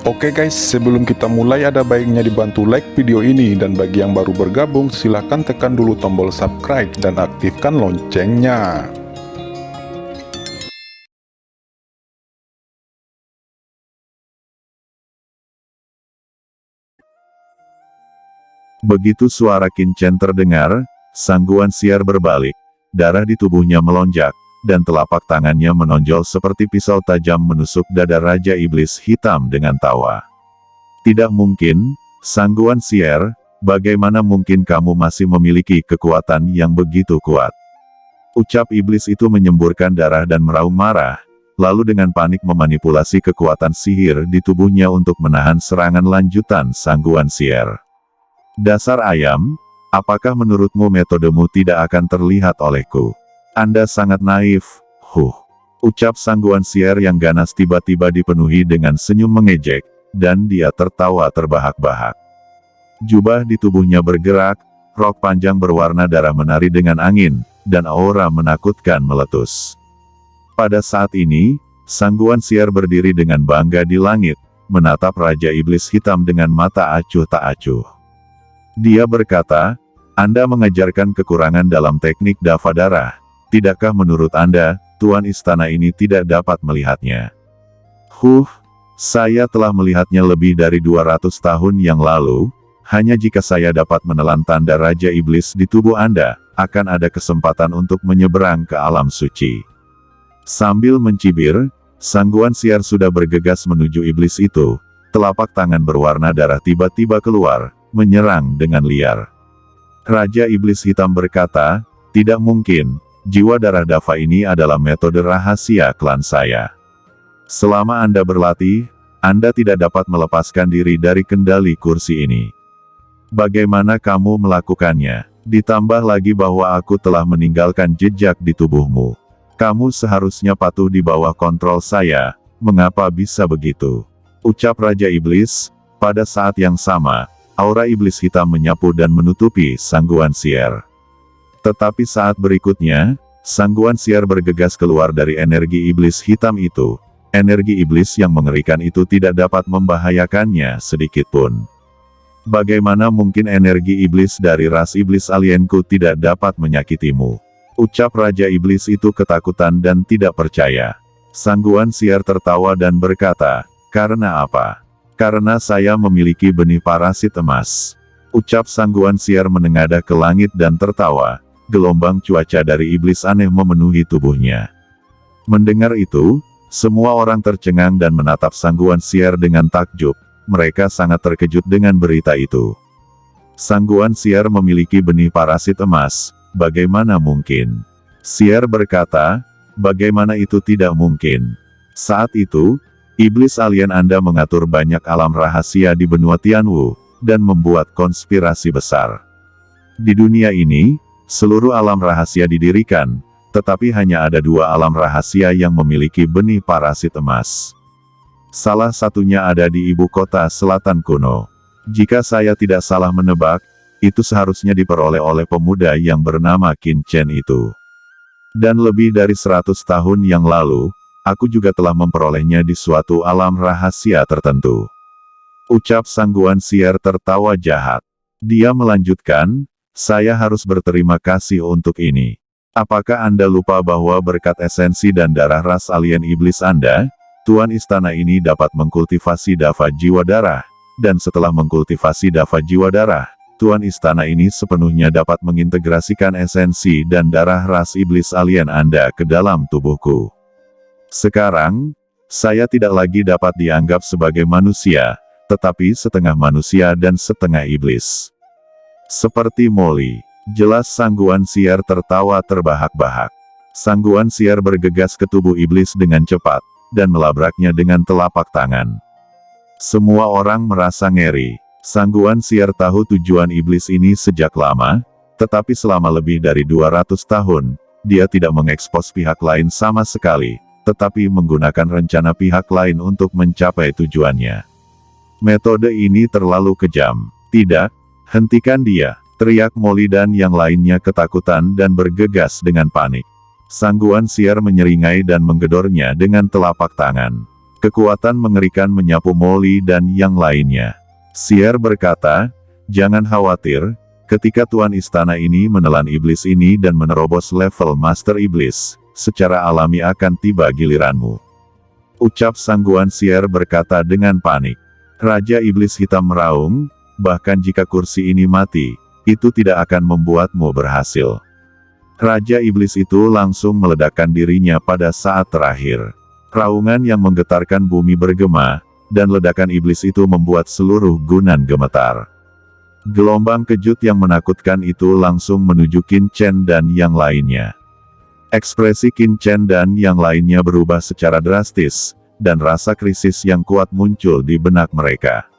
Oke guys, sebelum kita mulai ada baiknya dibantu like video ini, dan bagi yang baru bergabung silahkan tekan dulu tombol subscribe dan aktifkan loncengnya. Begitu suara Qin Chen terdengar, Sang Guan Xier berbalik, darah di tubuhnya melonjak, dan telapak tangannya menonjol seperti pisau tajam menusuk dada Raja Iblis Hitam dengan tawa. Tidak mungkin, Sang Guan Xier, bagaimana mungkin kamu masih memiliki kekuatan yang begitu kuat? Ucap iblis itu menyemburkan darah dan meraung marah, lalu dengan panik memanipulasi kekuatan sihir di tubuhnya untuk menahan serangan lanjutan Sang Guan Xier. Dasar ayam, apakah menurutmu metodemu tidak akan terlihat olehku? Anda sangat naif, ucap Sang Guan Xier yang ganas tiba-tiba dipenuhi dengan senyum mengejek, dan dia tertawa terbahak-bahak. Jubah di tubuhnya bergerak, rok panjang berwarna darah menari dengan angin, dan aura menakutkan meletus. Pada saat ini, Sang Guan Xier berdiri dengan bangga di langit, menatap Raja Iblis Hitam dengan mata acuh tak acuh. Dia berkata, Anda mengajarkan kekurangan dalam teknik dafa darah. Tidakkah menurut Anda, Tuan Istana ini tidak dapat melihatnya? Saya telah melihatnya lebih dari 200 tahun yang lalu. Hanya jika saya dapat menelan tanda Raja Iblis di tubuh Anda, akan ada kesempatan untuk menyeberang ke alam suci. Sambil mencibir, Sang Guan Xier sudah bergegas menuju iblis itu. Telapak tangan berwarna darah tiba-tiba keluar, menyerang dengan liar. Raja Iblis Hitam berkata, tidak mungkin, jiwa darah dafa ini adalah metode rahasia klan saya. Selama Anda berlatih, Anda tidak dapat melepaskan diri dari kendali kursi ini. Bagaimana kamu melakukannya? Ditambah lagi bahwa aku telah meninggalkan jejak di tubuhmu. Kamu seharusnya patuh di bawah kontrol saya, mengapa bisa begitu? Ucap Raja Iblis. Pada saat yang sama, aura iblis hitam menyapu dan menutupi Sang Guan Xier. Tetapi saat berikutnya, Sang Guan Xier bergegas keluar dari energi iblis hitam itu. Energi iblis yang mengerikan itu tidak dapat membahayakannya sedikitpun. Bagaimana mungkin energi iblis dari ras iblis alienku tidak dapat menyakitimu? Ucap Raja Iblis itu ketakutan dan tidak percaya. Sang Guan Xier tertawa dan berkata, karena apa? Karena saya memiliki benih parasit emas. Ucap Sang Guan Xier menengadah ke langit dan tertawa. Gelombang cuaca dari iblis aneh memenuhi tubuhnya. Mendengar itu, semua orang tercengang dan menatap Sang Guan Xier dengan takjub. Mereka sangat terkejut dengan berita itu. Sang Guan Xier memiliki benih parasit emas. Bagaimana mungkin? Xier berkata, bagaimana itu tidak mungkin? Saat itu, iblis alien Anda mengatur banyak alam rahasia di benua Tianwu, dan membuat konspirasi besar. Di dunia ini, seluruh alam rahasia didirikan, tetapi hanya ada 2 alam rahasia yang memiliki benih parasit emas. Salah satunya ada di ibu kota selatan kuno. Jika saya tidak salah menebak, itu seharusnya diperoleh oleh pemuda yang bernama Qin Chen itu. Dan lebih dari 100 tahun yang lalu, aku juga telah memperolehnya di suatu alam rahasia tertentu. Ucap Sang Guan Xier tertawa jahat. Dia melanjutkan, saya harus berterima kasih untuk ini. Apakah Anda lupa bahwa berkat esensi dan darah ras alien iblis Anda, Tuan Istana ini dapat mengkultivasi dafa jiwa darah, dan setelah mengkultivasi dafa jiwa darah, Tuan Istana ini sepenuhnya dapat mengintegrasikan esensi dan darah ras iblis alien Anda ke dalam tubuhku. Sekarang, saya tidak lagi dapat dianggap sebagai manusia, tetapi setengah manusia dan setengah iblis. Seperti Molly, jelas Sang Guan Xier tertawa terbahak-bahak. Sang Guan Xier bergegas ke tubuh iblis dengan cepat, dan melabraknya dengan telapak tangan. Semua orang merasa ngeri. Sang Guan Xier tahu tujuan iblis ini sejak lama, tetapi selama lebih dari 200 tahun, dia tidak mengekspos pihak lain sama sekali, tetapi menggunakan rencana pihak lain untuk mencapai tujuannya. Metode ini terlalu kejam. Tidak, hentikan dia, teriak Molly dan yang lainnya ketakutan dan bergegas dengan panik. Sang Guan Xier menyeringai dan menggedornya dengan telapak tangan. Kekuatan mengerikan menyapu Molly dan yang lainnya. Sier berkata, "Jangan khawatir, ketika Tuan Istana ini menelan iblis ini dan menerobos level Master Iblis, secara alami akan tiba giliranmu." Ucap Sangguan Sier berkata dengan panik. Raja Iblis Hitam meraung, "Bahkan jika kursi ini mati, itu tidak akan membuatmu berhasil." Raja Iblis itu langsung meledakkan dirinya pada saat terakhir. Raungan yang menggetarkan bumi bergema, dan ledakan iblis itu membuat seluruh Gunan gemetar. Gelombang kejut yang menakutkan itu langsung menuju Qin Chen dan yang lainnya. Ekspresi Qin Chen dan yang lainnya berubah secara drastis, dan rasa krisis yang kuat muncul di benak mereka.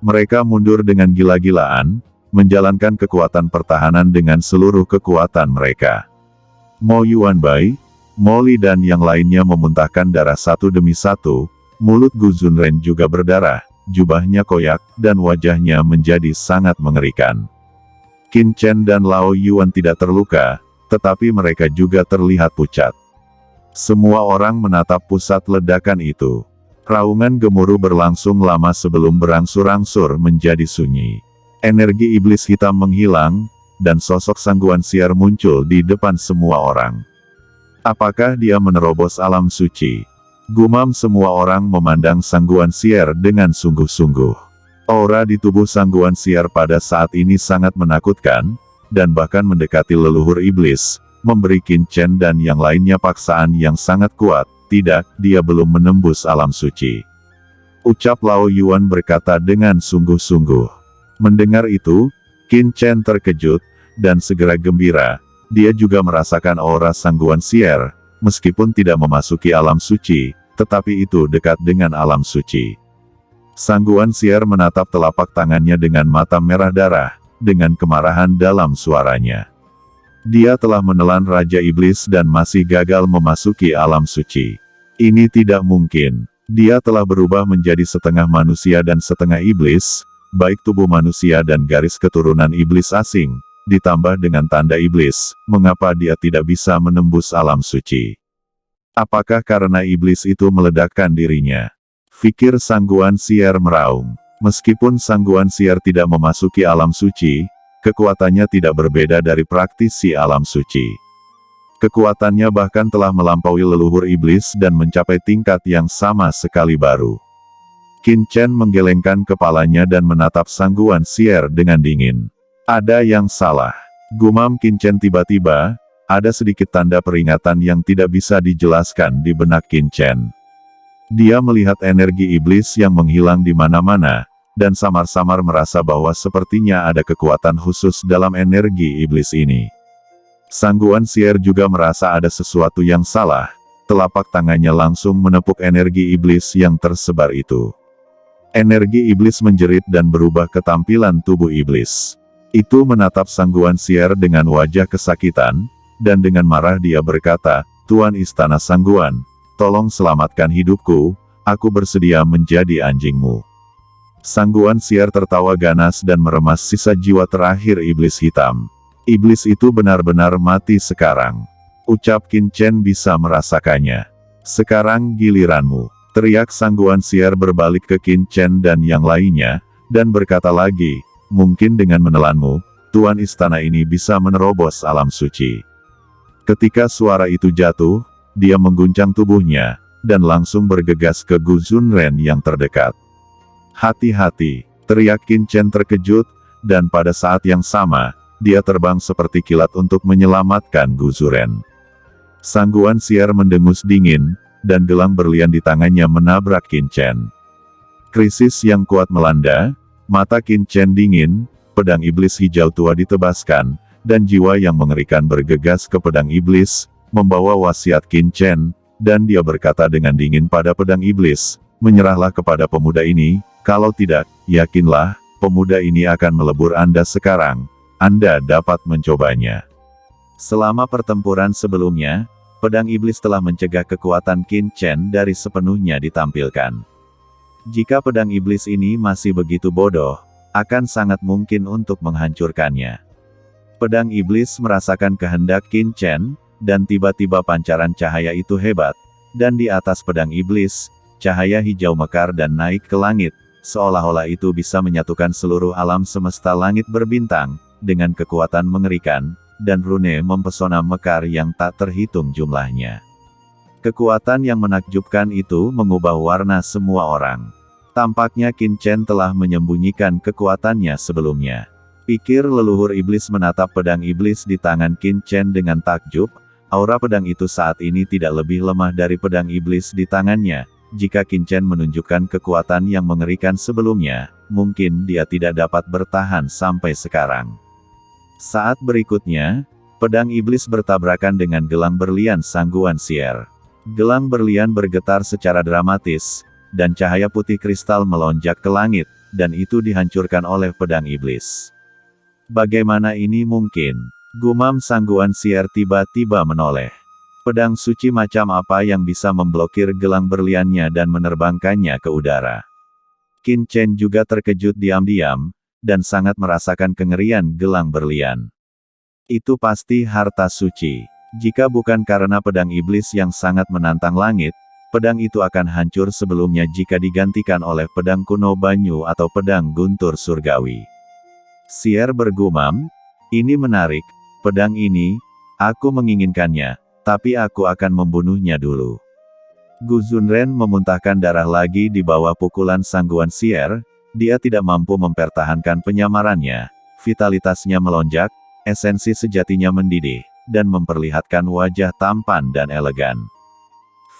Mereka mundur dengan gila-gilaan, menjalankan kekuatan pertahanan dengan seluruh kekuatan mereka. Mo Yuanbai, Molly dan yang lainnya memuntahkan darah satu demi satu, mulut Gu Zunren juga berdarah, jubahnya koyak, dan wajahnya menjadi sangat mengerikan. Qin Chen dan Lao Yuan tidak terluka, tetapi mereka juga terlihat pucat. Semua orang menatap pusat ledakan itu. Raungan gemuruh berlangsung lama sebelum berangsur-angsur menjadi sunyi. Energi iblis hitam menghilang, dan sosok Sangguan Sier muncul di depan semua orang. Apakah dia menerobos alam suci? Gumam semua orang memandang Sangguan Sier dengan sungguh-sungguh. Aura di tubuh Sangguan Sier pada saat ini sangat menakutkan, dan bahkan mendekati leluhur iblis, memberi Qin Chen dan yang lainnya paksaan yang sangat kuat. Tidak, dia belum menembus alam suci. Ucap Lao Yuan berkata dengan sungguh-sungguh. Mendengar itu, Qin Chen terkejut, dan segera gembira. Dia juga merasakan aura Sangguan Sier, meskipun tidak memasuki alam suci, tetapi itu dekat dengan alam suci. Sangguan Sier menatap telapak tangannya dengan mata merah darah, dengan kemarahan dalam suaranya. Dia telah menelan Raja Iblis dan masih gagal memasuki alam suci. Ini tidak mungkin. Dia telah berubah menjadi setengah manusia dan setengah iblis, baik tubuh manusia dan garis keturunan iblis asing, ditambah dengan tanda iblis, mengapa dia tidak bisa menembus alam suci? Apakah karena iblis itu meledakkan dirinya? Fikir Sangguan Sier meraung. Meskipun Sangguan Sier tidak memasuki alam suci, kekuatannya tidak berbeda dari praktisi alam suci. Kekuatannya bahkan telah melampaui leluhur iblis dan mencapai tingkat yang sama sekali baru. Qin Chen menggelengkan kepalanya dan menatap Sangguan Sier dengan dingin. Ada yang salah. Gumam Qin Chen tiba-tiba, ada sedikit tanda peringatan yang tidak bisa dijelaskan di benak Qin Chen. Dia melihat energi iblis yang menghilang di mana-mana, dan samar-samar merasa bahwa sepertinya ada kekuatan khusus dalam energi iblis ini. Sangguan Sier juga merasa ada sesuatu yang salah, telapak tangannya langsung menepuk energi iblis yang tersebar itu. Energi iblis menjerit dan berubah ke tampilan tubuh iblis. Itu menatap Sangguan Sier dengan wajah kesakitan, dan dengan marah dia berkata, "Tuan Istana Sangguan, tolong selamatkan hidupku, aku bersedia menjadi anjingmu." Sangguan Sier tertawa ganas dan meremas sisa jiwa terakhir iblis hitam. Iblis itu benar-benar mati sekarang. Ucap Qin Chen bisa merasakannya. "Sekarang giliranmu," teriak Sangguan Sier berbalik ke Qin Chen dan yang lainnya, dan berkata lagi, "Mungkin dengan menelanmu, Tuan Istana ini bisa menerobos alam suci." Ketika suara itu jatuh, dia mengguncang tubuhnya, dan langsung bergegas ke Gu Zunren yang terdekat. "Hati-hati," teriak Qin Chen terkejut, dan pada saat yang sama, dia terbang seperti kilat untuk menyelamatkan Gu Zunren. Sangguan Sier mendengus dingin, dan gelang berlian di tangannya menabrak Qin Chen. Krisis yang kuat melanda, mata Qin Chen dingin, pedang iblis hijau tua ditebaskan, dan jiwa yang mengerikan bergegas ke pedang iblis, membawa wasiat Qin Chen, dan dia berkata dengan dingin pada pedang iblis, "Menyerahlah kepada pemuda ini, kalau tidak, yakinlah, pemuda ini akan melebur Anda sekarang. Anda dapat mencobanya." Selama pertempuran sebelumnya, pedang iblis telah mencegah kekuatan Qin Chen dari sepenuhnya ditampilkan. Jika pedang iblis ini masih begitu bodoh, akan sangat mungkin untuk menghancurkannya. Pedang iblis merasakan kehendak Qin Chen, dan tiba-tiba pancaran cahaya itu hebat, dan di atas pedang iblis, cahaya hijau mekar dan naik ke langit, seolah-olah itu bisa menyatukan seluruh alam semesta langit berbintang, dengan kekuatan mengerikan, dan rune mempesona mekar yang tak terhitung jumlahnya. Kekuatan yang menakjubkan itu mengubah warna semua orang. Tampaknya Qin Chen telah menyembunyikan kekuatannya sebelumnya. Pikir leluhur iblis menatap pedang iblis di tangan Qin Chen dengan takjub, aura pedang itu saat ini tidak lebih lemah dari pedang iblis di tangannya. Jika Qin Chen menunjukkan kekuatan yang mengerikan sebelumnya, mungkin dia tidak dapat bertahan sampai sekarang. Saat berikutnya, pedang iblis bertabrakan dengan gelang berlian Sangguan Sier. Gelang berlian bergetar secara dramatis, dan cahaya putih kristal melonjak ke langit, dan itu dihancurkan oleh pedang iblis. Bagaimana ini mungkin? Gumam Sangguan Sier tiba-tiba menoleh. Pedang suci macam apa yang bisa memblokir gelang berliannya dan menerbangkannya ke udara? Qin Chen juga terkejut diam-diam, dan sangat merasakan kengerian gelang berlian. Itu pasti harta suci. Jika bukan karena pedang iblis yang sangat menantang langit, pedang itu akan hancur sebelumnya jika digantikan oleh pedang kuno Banyu atau pedang guntur surgawi. Sier bergumam, ini menarik, pedang ini, aku menginginkannya, tapi aku akan membunuhnya dulu. Gu Zunren memuntahkan darah lagi di bawah pukulan Sangguan Sier, dia tidak mampu mempertahankan penyamarannya, vitalitasnya melonjak, esensi sejatinya mendidih, dan memperlihatkan wajah tampan dan elegan.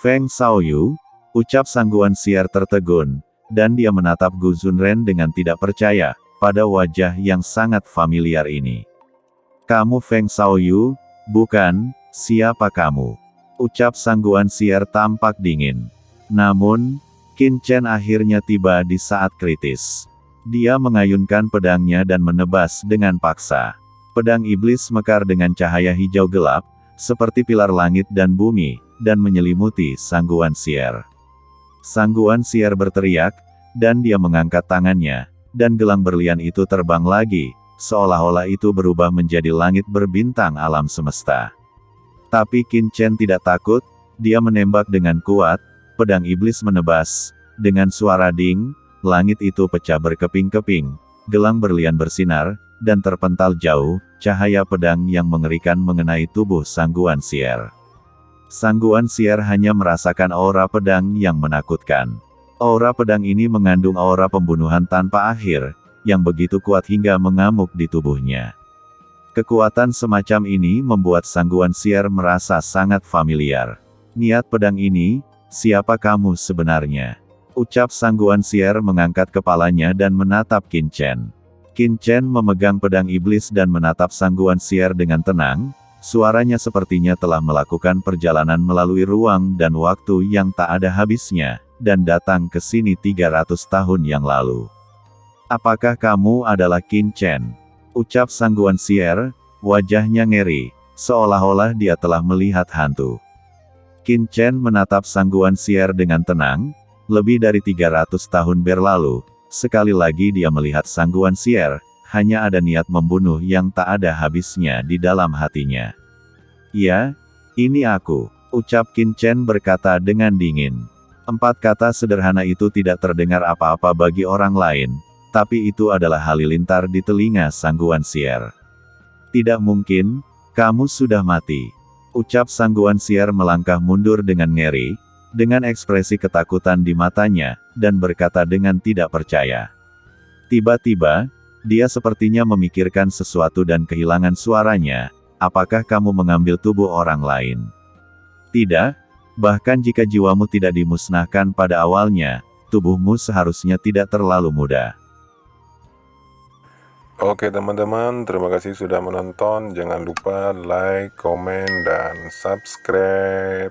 Feng Shaoyu, ucap Sangguan Sier tertegun, dan dia menatap Gu Zunren dengan tidak percaya, pada wajah yang sangat familiar ini. Kamu Feng Shaoyu, bukan, siapa kamu? Ucap Sangguan Sier tampak dingin. Namun, Qin Chen akhirnya tiba di saat kritis. Dia mengayunkan pedangnya dan menebas dengan paksa. Pedang iblis mekar dengan cahaya hijau gelap, seperti pilar langit dan bumi, dan menyelimuti Sangguan Sier. Sangguan Sier berteriak, dan dia mengangkat tangannya, dan gelang berlian itu terbang lagi, seolah-olah itu berubah menjadi langit berbintang alam semesta. Tapi Qin Chen tidak takut, dia menembak dengan kuat, pedang iblis menebas, dengan suara ding, langit itu pecah berkeping-keping, gelang berlian bersinar, dan terpental jauh, cahaya pedang yang mengerikan mengenai tubuh Sangguan Sier. Sangguan Sier hanya merasakan aura pedang yang menakutkan. Aura pedang ini mengandung aura pembunuhan tanpa akhir, yang begitu kuat hingga mengamuk di tubuhnya. Kekuatan semacam ini membuat Sangguan Sier merasa sangat familiar. Niat pedang ini, siapa kamu sebenarnya? Ucap Sangguan Sier mengangkat kepalanya dan menatap Qin Chen. Qin Chen memegang pedang iblis dan menatap Sangguan Sier dengan tenang, suaranya sepertinya telah melakukan perjalanan melalui ruang dan waktu yang tak ada habisnya, dan datang ke sini 300 tahun yang lalu. Apakah kamu adalah Qin Chen? Ucap Sangguan Sier, wajahnya ngeri, seolah-olah dia telah melihat hantu. Qin Chen menatap Sangguan Sier dengan tenang, lebih dari 300 tahun berlalu, sekali lagi dia melihat Sangguan Sier, hanya ada niat membunuh yang tak ada habisnya di dalam hatinya. Ya, ini aku, ucap Qin Chen berkata dengan dingin. 4 kata sederhana itu tidak terdengar apa-apa bagi orang lain, tapi itu adalah halilintar di telinga Sangguan Sier. Tidak mungkin, kamu sudah mati. Ucap Sangguan Sier melangkah mundur dengan ngeri, dengan ekspresi ketakutan di matanya, dan berkata dengan tidak percaya. Tiba-tiba, dia sepertinya memikirkan sesuatu dan kehilangan suaranya, apakah kamu mengambil tubuh orang lain? Tidak, bahkan jika jiwamu tidak dimusnahkan pada awalnya, tubuhmu seharusnya tidak terlalu muda. Oke teman-teman, terima kasih sudah menonton. Jangan lupa like, komen, dan subscribe.